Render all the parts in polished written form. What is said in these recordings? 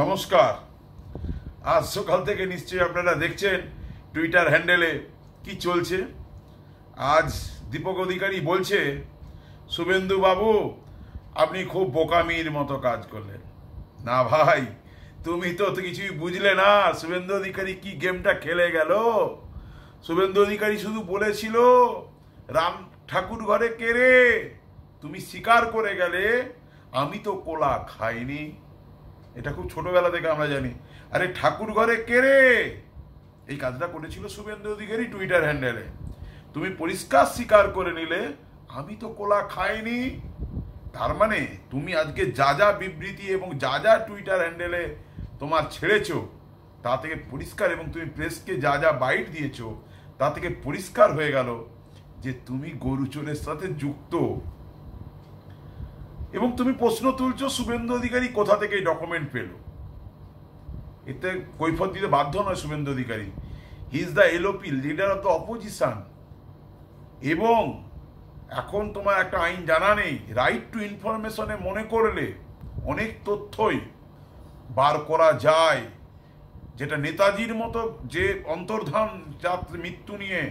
নমস্কার। আজ সকাল থেকে নিশ্চয়ই আপনারা দেখছেন টুইটার হ্যান্ডেলে কি চলছে। আজ দীপক অধিকারী বলছে, শুভেন্দু বাবু আপনি খুব বোকামির মতো কাজ করলেন। না ভাই, তুমি তো কিছুই বুঝলে না শুভেন্দু অধিকারী কি গেমটা খেলে গেল। শুভেন্দু অধিকারী শুধু বলেছিল রাম ঠাকুর ঘরে কে রে, তুমি স্বীকার করে গেলে আমি তো কোলা খাইনি। এটা খুব ছোটবেলা থেকে আমরা জানি। আরে ঠাকুর ঘরে কে রে, এই কাজটা করেছিল শুভেন্দু অধিকারী টুইটার হ্যান্ডেলে। তুমি পরিষ্কার স্বীকার করে নিলে আমি তো কোলা খাইনি। তার মানে তুমি আজকে যা যা বিবৃতি এবং যা যা টুইটার হ্যান্ডেলে তোমার ছেড়েছো তা থেকে পরিষ্কার, এবং তুমি প্রেসকে যা যা বাইট দিয়েছো তা থেকে পরিষ্কার হয়ে গেল যে তুমি গরু চোরের সাথে যুক্ত। এবং তুমি প্রশ্ন তুলছো শুভেন্দু অধিকারী কোথা থেকে এই ডকুমেন্ট পেল। এতে কৈফত দিতে বাধ্য নয় Suvendu Adhikari. He is the LOP, leader of the opposition. এবং এখন তোমার একটা আইন জানা নেই, রাইট টু ইনফরমেশনে মনে করলে অনেক তথ্যই বার করা যায়, যেটা নেতাজির মতো যে অন্তর্ধান মৃত্যু নিয়ে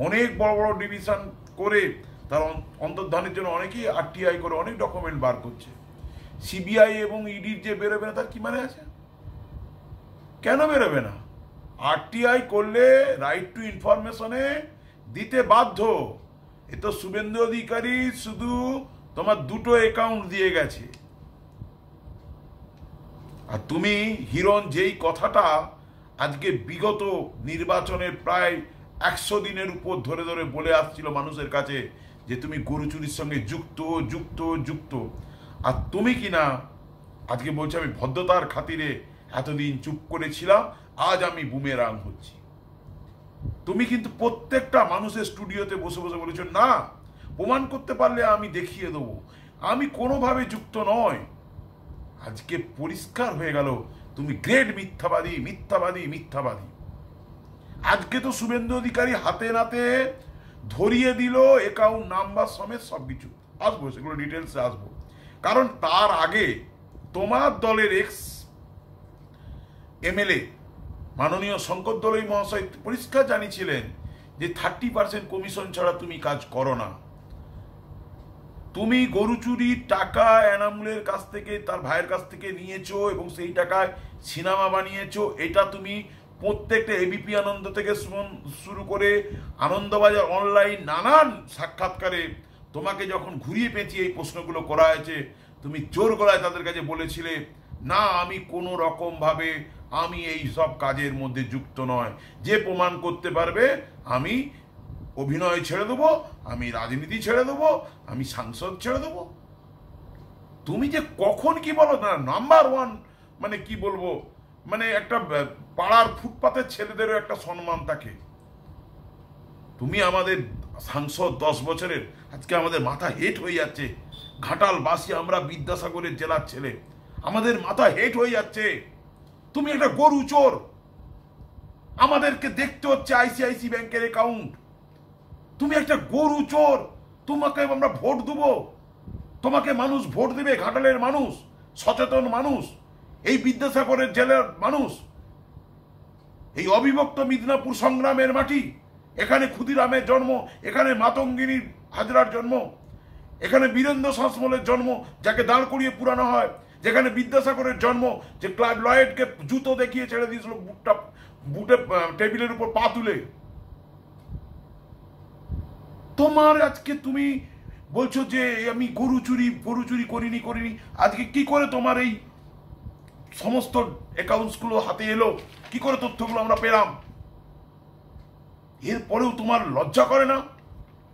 অনেক বড় বড় ডিভিশন করে তার অন্তর্ধানের জন্য অনেকেই আরটিআই করে অনেক ডকুমেন্ট বার করছে। সিবিআই এবং ইডির যে বেরোবে না তার কি মানে আছে? কেন বেরোবে না? আরটিআই করলে রাইট টু ইনফরমেশনে দিতে বাধ্য। এ তো শুভেন্দু অধিকারী শুধু তোমার দুটো অ্যাকাউন্ট দিয়ে গেছে। আর তুমি হিরণ যেই কথাটা আজকে বিগত নির্বাচনের প্রায় 100 দিনের উপর ধরে ধরে বলে আসছিল মানুষের কাছে যে তুমি গরু চুরির সঙ্গে যুক্ত যুক্ত যুক্ত, আর তুমি কিনা আজকে বলছো আমি ভদ্রতার খাতিরে এতদিন চুপ করেছিলাম, আজ আমি বুমেরাং হচ্ছি। তুমি কিন্তু প্রত্যেকটা মানুষের স্টুডিওতে বসে বসে বলেছো না, প্রমাণ করতে পারলে আমি দেখিয়ে দেবো আমি কোনোভাবে যুক্ত নয়। আজকে পরিষ্কার হয়ে গেল তুমি গ্রেট মিথ্যাবাদী মিথ্যাবাদী মিথ্যাবাদী। আজকে তো শুভেন্দু অধিকারী হাতে নাতে ধরিয়ে দিল অ্যাকাউন্ট নাম্বার সমেত সবকিছু। আসবো সেগুলো ডিটেলসে আসবো। কারণ তার আগে তোমার দলের এক্স এমএলএ মাননীয় শঙ্কর দলই মহাশয় পরিষ্কার জানিয়েছিলেন যে 30% কমিশন ছাড়া তুমি কাজ করো না। তুমি গরু চুরির টাকা এনামুলের কাছ থেকে তার ভাইয়ের কাছ থেকে নিয়েছো এবং সেই টাকায় সিনেমা বানিয়েছো। এটা তুমি প্রত্যেকটা এবিপি আনন্দ থেকে শুরু করে আনন্দবাজার অনলাইন নানান সাক্ষাৎকারে তোমাকে যখন ঘুরিয়ে পেঁচিয়ে এই প্রশ্নগুলো করা হয়েছে, তুমি জোর গলায় তাদের কাছে বলেছিলে না আমি কোনো রকম ভাবে আমি এই সব কাজের মধ্যে যুক্ত নয়। যে প্রমাণ করতে পারবে আমি অভিনয় ছেড়ে দেবো, আমি রাজনীতি ছেড়ে দেবো, আমি সাংসদ ছেড়ে দেবো। তুমি যে কখন কি বলো না, নাম্বার ওয়ান মানে কি বলবো, মানে একটা পাড়ার ফুটপাতের ছেলেদেরও একটা সম্মান থাকে। তুমি আমাদের সাংসদ 10 বছরের, আজকে আমাদের মাথা হেট হয়ে যাচ্ছে। ঘাটালবাসী আমরা, বিদ্যাসাগরের জেলার ছেলে, আমাদের মাথা হেট হয়ে যাচ্ছে। তুমি একটা গরু চোর, আমাদেরকে দেখতে হচ্ছে আইসিআইসি ব্যাংকের অ্যাকাউন্ট। তুমি একটা গরু চোর, তোমাকে আমরা ভোট দেবো, তোমাকে মানুষ ভোট দেবে। ঘাটালের মানুষ, সচেতন মানুষ, এই বিদ্যাসাগরের জেলার মানুষ, এই অবিভক্ত মিদনাপুর সংগ্রামের মাটি, এখানে ক্ষুদিরামের জন্ম, এখানে মাতঙ্গিনীর হাজরার জন্ম, এখানে বীরেন্দ্র শাসমলের জন্ম যাকে দাঁড় করিয়ে পুরানো হয়, যেখানে বিদ্যাসাগরের জন্ম যে ক্লাইভ লয়েডকে জুতো দেখিয়ে ছেড়ে দিয়েছিল বুটে টেবিলের উপর পা তুলে। তোমার আজকে তুমি বলছো যে আমি গরু চুরি করিনি। আজকে কি করে তোমার এই সমস্ত অ্যাকাউন্টসগুলো হাতে এলো, কি করে তথ্যগুলো আমরা পেলাম? এরপরেও তোমার লজ্জা করে না?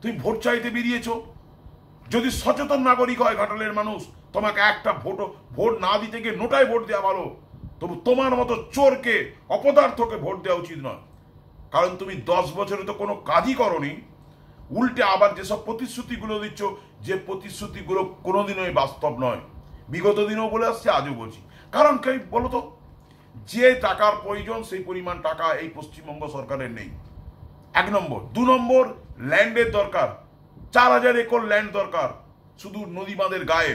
তুমি ভোট চাইতে বেরিয়েছো। যদি সচেতন নাগরিক হয় ঘাটালের মানুষ, তোমাকে একটা ভোট না দিতে গিয়ে নোটায় ভোট দেওয়া ভালো। তবু তোমার মতো চোরকে, অপদার্থকে ভোট দেওয়া উচিত নয়। কারণ তুমি 10 বছরে তো কোনো কাজই করনি, উল্টে আবার যেসব প্রতিশ্রুতিগুলো দিচ্ছ, যে প্রতিশ্রুতিগুলো কোনোদিনই বাস্তব নয়। বিগত দিনেও বলে আসছে, আজও বলছি। কারণ কি বলো তো, যে টাকার প্রয়োজন সেই পরিমাণ টাকা এই পশ্চিমবঙ্গ সরকারের নেই। 1 নম্বর। 2 নম্বর, ল্যান্ডের দরকার। 4000 একর ল্যান্ড দরকার শুধু নদী বাঁধের গায়ে।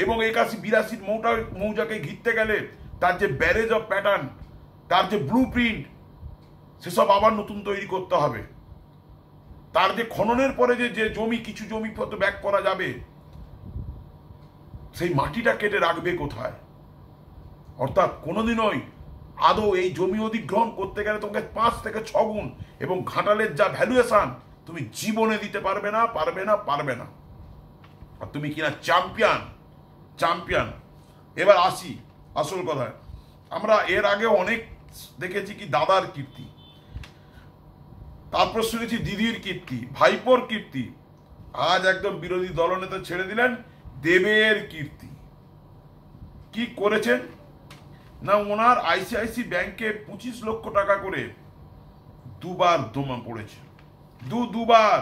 এবং 81-82 মৌজাকে ঘিরতে গেলে তার যে ব্যারেজ অফ প্যাটার্ন, তার যে ব্লু প্রিন্ট, সেসব আবার নতুন তৈরি করতে হবে। তার যে খননের পরে যে জমি, কিছু জমি তো ব্যাক করা যাবে, সেই মাটিটা কেটে রাখবে কোথায়? অর্থাৎ কোনোদিনই আদৌ এই জমি অধিগ্রহণ করতে গেলে তোমাকে 5 থেকে 6 গুণ এবং ঘাটালের যা ভ্যালুয়েশন তুমি জীবনে দিতে পারবে না, পারবে না, পারবে না। আর তুমি কিনা চ্যাম্পিয়ন। এবার আসি আসল কথায়। আমরা এর আগে অনেক দেখেছি কি দাদার কীর্তি, তারপর শুনেছি দিদির কীর্তি, ভাইপোর কীর্তি, আজ একদম বিরোধী দলনেতা ছেড়ে দিলেন দেবের কীর্তি। কি করেছেন না, ওনার আইসিআইসি ব্যাংকে 25 লক্ষ টাকা করে দুবার জমা পড়েছে, দুবার।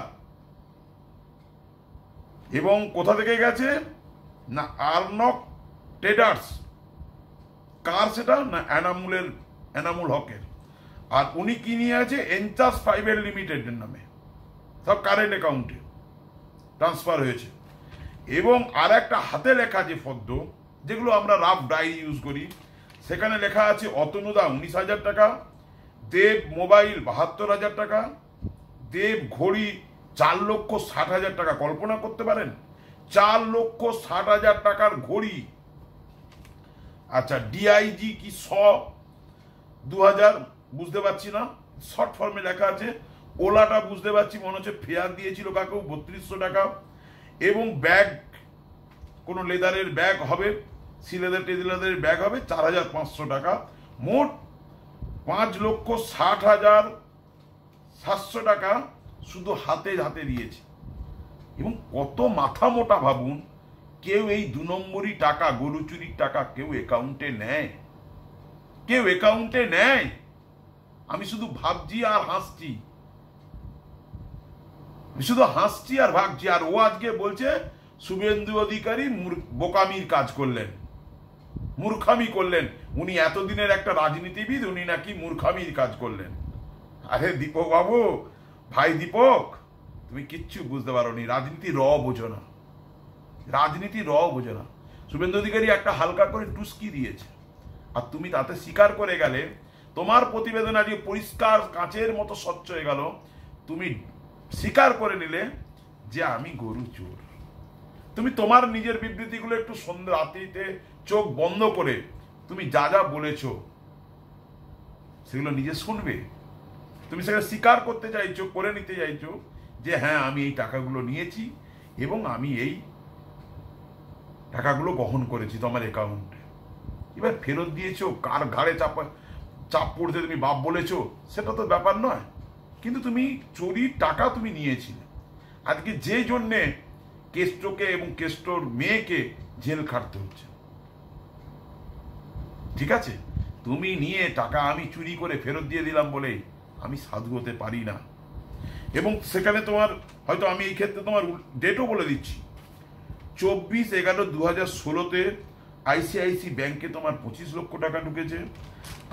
এবং কোথা থেকে গেছে না, আর্নক ট্রেডার্স। কার সেটা না, এনামুল হকের। আর উনি কি নিয়ে আছে, এনচার্জ প্রাইভেট লিমিটেডের নামে, সব কারেন্ট অ্যাকাউন্টে ট্রান্সফার হয়েছে। এবং আর একটা হাতে লেখা যে ফর্দ, যেগুলো আমরা রাফ ডায়েরি ইউজ করি, সেখানে লেখা আছে অতনুদা 19,000 টাকা, দেব মোবাইল 72,000 টাকা, দেব ঘড়ি 4,60,000 টাকা। কল্পনা করতে পারেন, 4,60,000 টাকার ঘড়ি। আচ্ছা, ডিআইজি কি 2,000 বুঝতে পারছি না, শর্ট ফর্মে লেখা আছে। ওলাটা বুঝতে পারছি, মনে হচ্ছে ফেয়ার দিয়েছিল কাকেও, 3200 টাকা। এবং ব্যাগ, কোনো লেদারের ব্যাগ হবে, সিলেদার টেদিলাদের ব্যাগ হবে 4,500 টাকা। মোট 5,60,700 টাকা শুধু হাতে দিয়েছে। এবং কত মাথা মোটা ভাবুন, কেউ এই 2 নম্বরই টাকা, গরু চুরির টাকা কেউ অ্যাকাউন্টে নেয়? আমি শুধু ভাবছি আর হাসছি, ভাবছি। আর ও আজকে বলছে শুভেন্দু অধিকারী বোকামির কাজ করলেন, মূর্খামি করলেন। উনি এতদিনের একটা রাজনীতিবিদ, উনি নাকি মূর্খামির কাজ করলেন। আরে দীপক বাবু, ভাই দীপক, তুমি কিচ্ছু বুঝতে পারো নি, রাজনীতি র বোঝো না। শুভেন্দু অধিকারী একটা হালকা করে টুস্কি দিয়েছে, আর তুমি তাতে স্বীকার করে গেলে। তোমার প্রতিবেদন আজকে পরিষ্কার কাঁচের মতো স্বচ্ছ হয়ে গেল। তুমি স্বীকার করে নিলে যে আমি গরু চোর। তুমি তোমার নিজের বিবৃতিগুলো একটু সন্ধ্যা রাত্রিতে চোখ বন্ধ করে তুমি যা বলেছ সেগুলো নিজে শুনবে। তুমি সেটা স্বীকার করতে চাইছো, করে নিতে চাইছো যে হ্যাঁ, আমি এই টাকাগুলো নিয়েছি এবং আমি এই টাকাগুলো বহন করেছি তোমার অ্যাকাউন্টে। এবার ফেরত দিয়েছো, কার ঘাড়ে চাপ পড়তে তুমি বাপ বলেছো, সেটা তো ব্যাপার নয়। কিন্তু তুমি চুরির টাকা তুমি নিয়েছিলে। আজকে যে জন্যে কেষ্টকে এবং কেষ্টর মেয়েকে জেল খাটতে হচ্ছে, ঠিক আছে? তুমি নিয়ে টাকা আমি চুরি করে ফেরত দিয়ে দিলাম বলে আমি সাধু হতে পারি না। এবং সেখানে তোমার হয়তো আমি এই ক্ষেত্রে তোমার ডেটও বলে দিচ্ছি, 24/11/2016 আইসিআইসি ব্যাংকে তোমার 25 লক্ষ টাকা ঢুকেছে।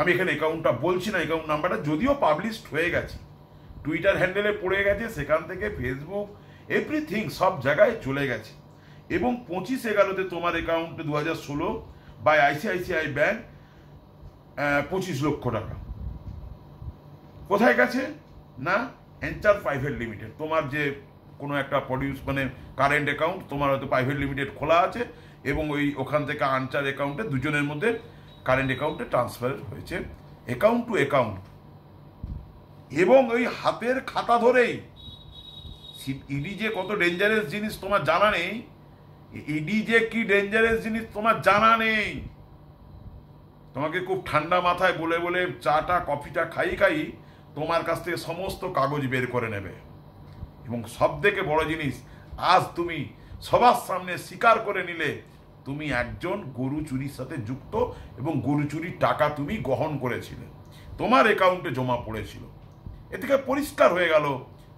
আমি এখানে অ্যাকাউন্টটা বলছি না, অ্যাকাউন্ট নাম্বারটা যদিও পাবলিশড হয়ে গেছে, টুইটার হ্যান্ডেলে পড়ে গেছে, সেখান থেকে ফেসবুক এভরিথিং সব জায়গায় চলে গেছে। এবং 25/11 তোমার অ্যাকাউন্টে 2016 বাই আইসিআইসিআই ব্যাংক 25 লক্ষ টাকা কোথায় গেছে না, এনচার প্রাইভেট লিমিটেড। তোমার যে কোনো একটা কারেন্ট অ্যাকাউন্ট তোমার হয়তো প্রাইভেট লিমিটেড খোলা আছে, এবং ওখান থেকে আনচার অ্যাকাউন্টে দুজনের মধ্যে কারেন্ট অ্যাকাউন্টে ট্রান্সফার হয়েছে, অ্যাকাউন্ট টু অ্যাকাউন্ট। এবং ওই হাতের খাতা ধরেই ইডি যে কত ডেঞ্জারাস জিনিস তোমার জানা নেই, ইডি যে কি ডেঞ্জারাস জিনিস তোমার জানা নেই। তোমাকে খুব ঠান্ডা মাথায় বলে চাটা কফিটা খাই তোমার কাছ থেকে সমস্ত কাগজ বের করে নেবে। এবং সব থেকে বড় জিনিস, আজ তুমি সবার সামনে স্বীকার করে নিলে তুমি একজন গরু চুরির সাথে যুক্ত, এবং গরু চুরির টাকা তুমি গ্রহণ করেছিলে, তোমার অ্যাকাউন্টে জমা পড়েছিল। এ থেকে পরিষ্কার হয়ে গেল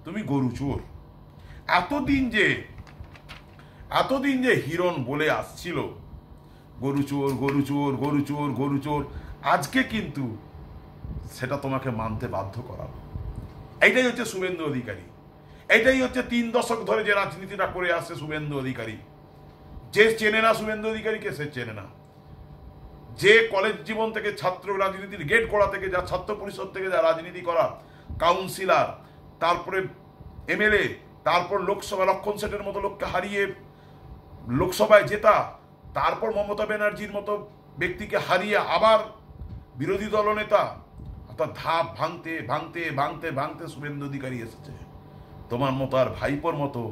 তুমি গরু চোর। এতদিন যে হিরণ বলে আসছিল গরু চোর, গরু চোর, গরু চোর, গরু চোর, আজকে কিন্তু সেটা তোমাকে মানতে বাধ্য করাবো। এইটাই হচ্ছে শুভেন্দু অধিকারী, এইটাই হচ্ছে 3 দশক ধরে যে রাজনীতিটা করে আসছে শুভেন্দু অধিকারী। যে চেনে না শুভেন্দু অধিকারীকে সে চেনে না, যে কলেজ জীবন থেকে ছাত্র রাজনীতির গেট করা থেকে, যা ছাত্র পরিষদ থেকে যা রাজনীতি করা, কাউন্সিলর, তারপরে এমএলএ, তারপর লোকসভা লক্ষণ সেটের মতো লোককে হারিয়ে লোকসভায় জেতা, তারপর মমতা ব্যানার্জির মতো ব্যক্তিকে হারিয়ে আবার বিরোধী দলনেতা, অর্থাৎ ধাপ ভাঙতে ভাঙতে ভাঙতে ভাঙতে শুভেন্দু অধিকারী এসেছে। তোমার মতো আর ভাইপোর মতো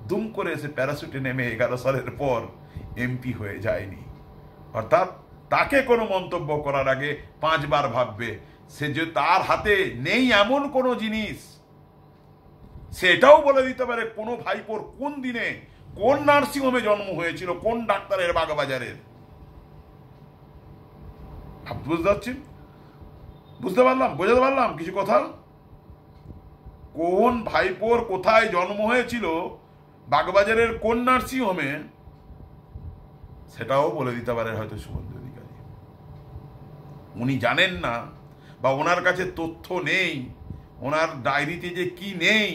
দুম করে এসে প্যারাশুটে নেমে 11 সালের পর এমপি হয়ে যায়নি। অর্থাৎ তাকে কোনো মন্তব্য করার আগে 5 বার ভাববে। সে যে তার হাতে নেই এমন কোনো জিনিস, সেটাও বলে দিতে পারে কোনো ভাইপোর কোন দিনে কোন নার্সিংহোমে জন্ম হয়েছিল, কোন ডাক্তারের বাগবাজারের। বুঝতে পারছেন? বোঝাতে পারলাম কিছু কথা? কোন ভাইপোর কোথায় জন্ম হয়েছিল, বাগবাজারের কোন নার্সিংহোমে, সেটাও বলে দিতে পারে হয়তো শুভেন্দু অধিকারী। উনি জানেন না, বা ওনার কাছে তথ্য নেই, ওনার ডায়েরিতে যে কি নেই,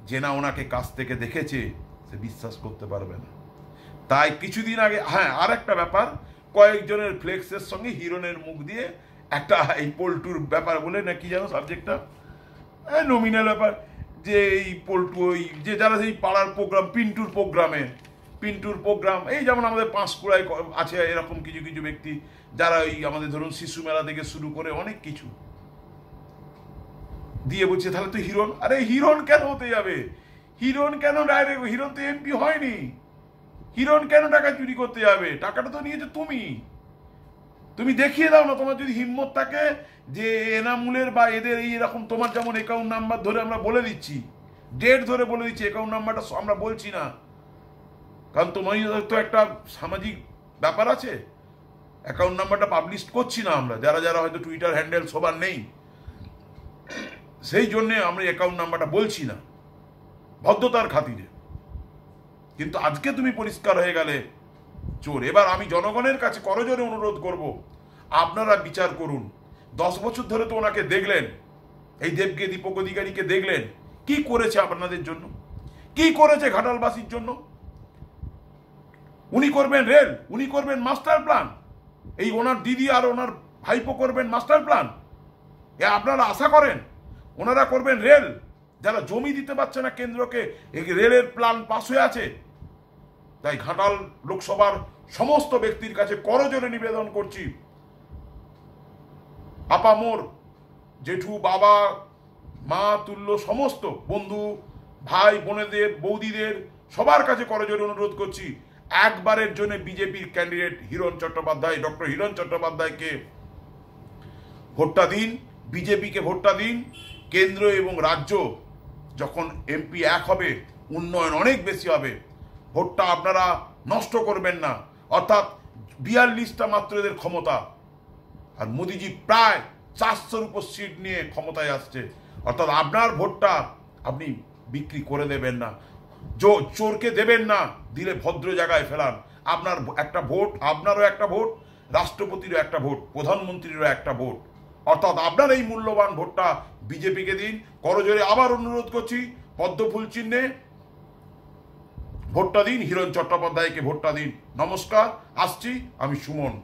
যে না ওনাকে কাছ থেকে দেখেছে, সে বিশ্বাস করতে পারবে না। তাই কিছুদিন আগে, হ্যাঁ, আর একটা ব্যাপার, কয়েকজনের ফ্লেক্সের সঙ্গে হিরণের মুখ দিয়ে একটা এই পল্টুর ব্যাপার বলে না কি জানো সাবজেক্টটা, নমিনাল ব্যাপার, যে এই পল্টু, ওই যে যারা সেই পাড়ার প্রোগ্রাম, পিন্টুর প্রোগ্রাম, এই যেমন আমাদের পাঁশকুড়ায় আছে এরকম কিছু কিছু ব্যক্তি, যারা ওই আমাদের ধরুন শিশু মেলা থেকে শুরু করে অনেক কিছু দিয়ে বলছে তাহলে তো হিরণ। আরে হিরণ কেন হতে যাবে? হিরণ কেন ডাইরেক্ট? হিরণ তো এমপি হয়নি। হিরণ কেন টাকা চুরি করতে যাবে? টাকাটা তো নিয়েছে তুমি দেখিয়ে দাও না। তোমার যদি হিম্মত থাকে যে এনামুলের বা এদের এই এরকম, তোমার যেমন অ্যাকাউন্ট নাম্বার ধরে আমরা বলে দিচ্ছি, ডেট ধরে বলে দিচ্ছি, অ্যাকাউন্ট নাম্বারটা আমরা বলছি না, কারণ তোমার তো একটা সামাজিক ব্যাপার আছে। অ্যাকাউন্ট নাম্বারটা পাবলিশ করছি না আমরা, যারা যারা হয়তো টুইটার হ্যান্ডেল সবার নেই, সেই জন্যে আমরা অ্যাকাউন্ট নাম্বারটা বলছি না, ভদ্রতার খাতিরে। কিন্তু আজকে তুমি পরিষ্কার হয়ে গেলে চোর। এবার আমি জনগণের কাছে করজোরে অনুরোধ করব, আপনারা বিচার করুন। 10 বছর ধরে তো ওনাকে দেখলেন, এই দেবকে, দীপক অধিকারীকে দেখলেন, কি করেছে আপনাদের জন্য, কি করেছে ঘাটালবাসীর জন্য। উনি করবেন রেল, উনি করবেন মাস্টার প্ল্যান, এই ওনার দিদি আর ওনার ভাইপো করবেন মাস্টার প্ল্যান, এ আপনারা আশা করেন? ওনারা করবেন রেল, যারা জমি দিতে পারছে না কেন্দ্রকে, এই রেলের প্ল্যান পাস হয়ে আছে। তাই ঘাটাল লোকসভার সমস্ত ব্যক্তির কাছে করজোরে নিবেদন করছি, আপামোর, জেঠু, বাবা, মা তুল্য সমস্ত বন্ধু, ভাই বোনেদের, বৌদিদের সবার কাছে করজোরে অনুরোধ করছি, একবারের জন্য বিজেপির ক্যান্ডিডেট হিরণ চট্টোপাধ্যায়, ডক্টর হিরণ চট্টোপাধ্যায়কে ভোটটা দিন, বিজেপিকে ভোটটা দিন। কেন্দ্র এবং রাজ্য যখন এমপি এক হবে, উন্নয়ন অনেক বেশি হবে। ভোটটা আপনারা নষ্ট করবেন না। অর্থাৎ 42টা মাত্র এদের ক্ষমতা, আর মোদিজি প্রায় 400-র উপর সিট নিয়ে ক্ষমতায় আসছে। অর্থাৎ আপনার ভোটটা আপনি বিক্রি করে দেবেন না, চোরকে দেবেন না, দিলে ভদ্র জায়গায় ফেলান। আপনার একটা ভোট, আপনারও একটা ভোট, রাষ্ট্রপতিরও একটা ভোট, প্রধানমন্ত্রীরও একটা ভোট। অর্থাৎ আপনার এই মূল্যবান ভোটটা বিজেপিকে দিন। করজোরে আবার অনুরোধ করছি, পদ্মফুল চিহ্নে ভোটটা দিন, হিরণ চট্টোপাধ্যায়কে ভোটটা দিন। নমস্কার, আসছি আমি সুমন।